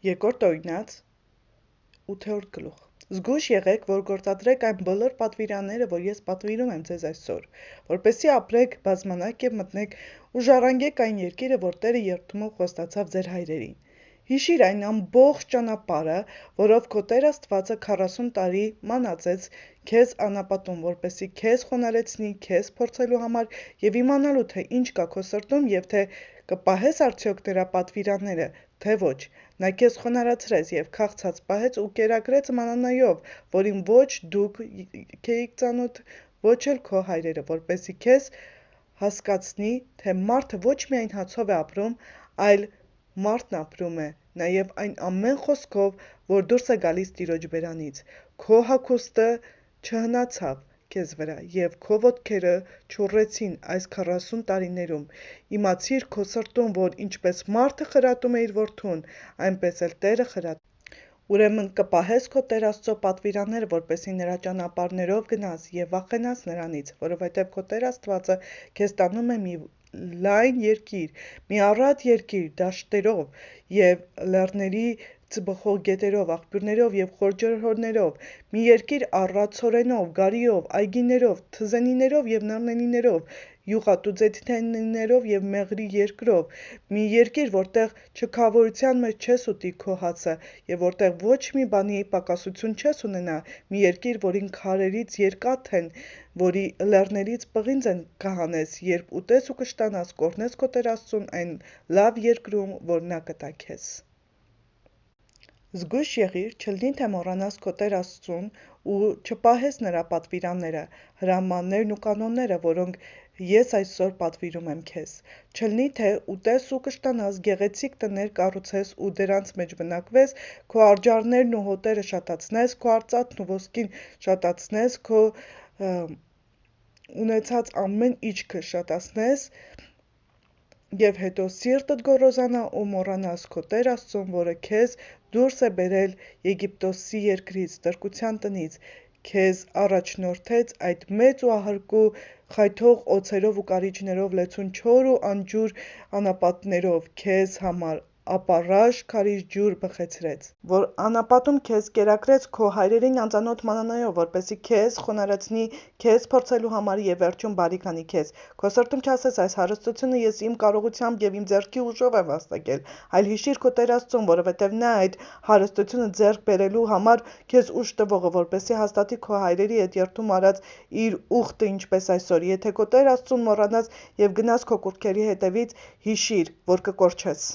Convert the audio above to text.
Երկրորդ օրինաց 8-րդ գլուխ։ Զգույշ եղեք, որ գործադրեք այն բոլոր պատվիրանները, որ ես պատվիրում եմ ձեզ այսօր, որպեսզի ապրեք, բազմանաք և մտնեք ու ժառանգեք այն երկիրը, որ Տերը երդումով խոստացավ ձեր հայրերին։ Հիշիր այն ամբողջ ճանապարհը, որով քո Տեր Աստվածը 40 տարի մանածեց քեզ անապատում, որպեսզի քեզ խոնարհեցնի, քեզ փորձելու համար և իմանալու, թե ինչ կա քո սրտում և թե կպահես արդյոք նրա պատվիրանները, թե ոչ։ Նա քեզ խոնարհացրեց և քաղցած պահեց ու կերակրեց մանանայով, որին ոչ դուք էիք ծանոթ, ոչ էլ քո հայրերը, որպեսզի քեզ հասկացնի, թե մարդը ոչ միայն հացով է ապրում, այլ մարդն ապրում է նաև այն ամեն խոսքով, որ դուրս է գալիս Տիրոջ բերանից։ Քո հագուստը չհնացավ քեզ վրա, և քո ոտքերը չուռեցին այս 40 տարիներում։ Իմացիր քո սրտում, որ ինչպես մարդը խրատում է իր որդուն, այնպես էլ Տերը խրատում է։ Ուրեմն կպահես քո Տեր Աստծո պատվիրանները, որպեսզի նրա ճանապարհներով գնաս և վախենաս նրանից, որովհետև քո Տեր Աստվածը քեզ տանում է մի լայն երկիր, մի առատ երկիր, դաշտերով և լեռների ծբխող գետերով, աղբյուրներով և խորջրհորներով, մի երկիր առատ ցորենով, գարիով, այգիներով, թզենիներով և նռնենիներով, յուղատու-ձիթենիներով և մեղրի երկրով, մի երկիր, որտեղ չքավորության մեջ չես ուտի քո հացը և որտեղ ոչ մի բանի պակասություն չես ունենա, մի երկիր, որին քարերից երկաթ են, որի լեռներից պղինձ կհանես, երբ ուտես ու կշտանաս, կօրհնես քո Տեր Աստծուն այն լավ երկրում, որ նա կտա քեզ։ Զգույշ եղիր, չլինի թե մոռանաս քո Տեր Աստծուն ու չպահես նրա պատվիրանները, հրամաններն ու կանոնները, որոնք ես այսօր պատվիրում եմ քեզ։ Չլինի թե ուտես ու կշտանաս, գեղեցիկ տներ կառուցես ու դրանց մեջ բնակվես, քո արջառներն ու հոտերը շատացնես, քո արծաթն ու ոսկին շատացնես, քո ունեցած ամեն իչքը շատացնես, և հետո սիրտդ գոռոզանա ու մոռանաս քո Տեր Աստծուն, որը քեզ դուրս է բերել Եգիպտոսի երկրից, ստրկության տնից, քեզ առաջնորդեց այդ մեծ ու ահռկու խայթող օձերով ու կարիճներով լեցուն չոր ու անջուր անապատներով քեզ համար ապառաշ քարից ջուր բխեցրեց, որ անապատում քեզ կերակրեց քո հայրերին անծանոթ մանանայով, որպեսզի քեզ խոնարհեցնի, քեզ փորձելու համար և վերջում բարիք անի քեզ։ Քո սրտում չասես այս հարստությունը ես իմ կարողությամբ և իմ ձեռքի ուժով եմ վաստակել, այլ հիշիր քո Տեր Աստծուն, որովհետև նա է այդ հարստությունը ձեռք բերելու համար քեզ ուժ տվողը, որպեսզի հաստատի քո հայրերի հետ երդում արած իր ուխտը ինչպես այսօր։ Եթե քո Տեր Աստծուն մոռանաս և գնաս քո կուռքերի հետևից, հիշիր, որ կկորչես։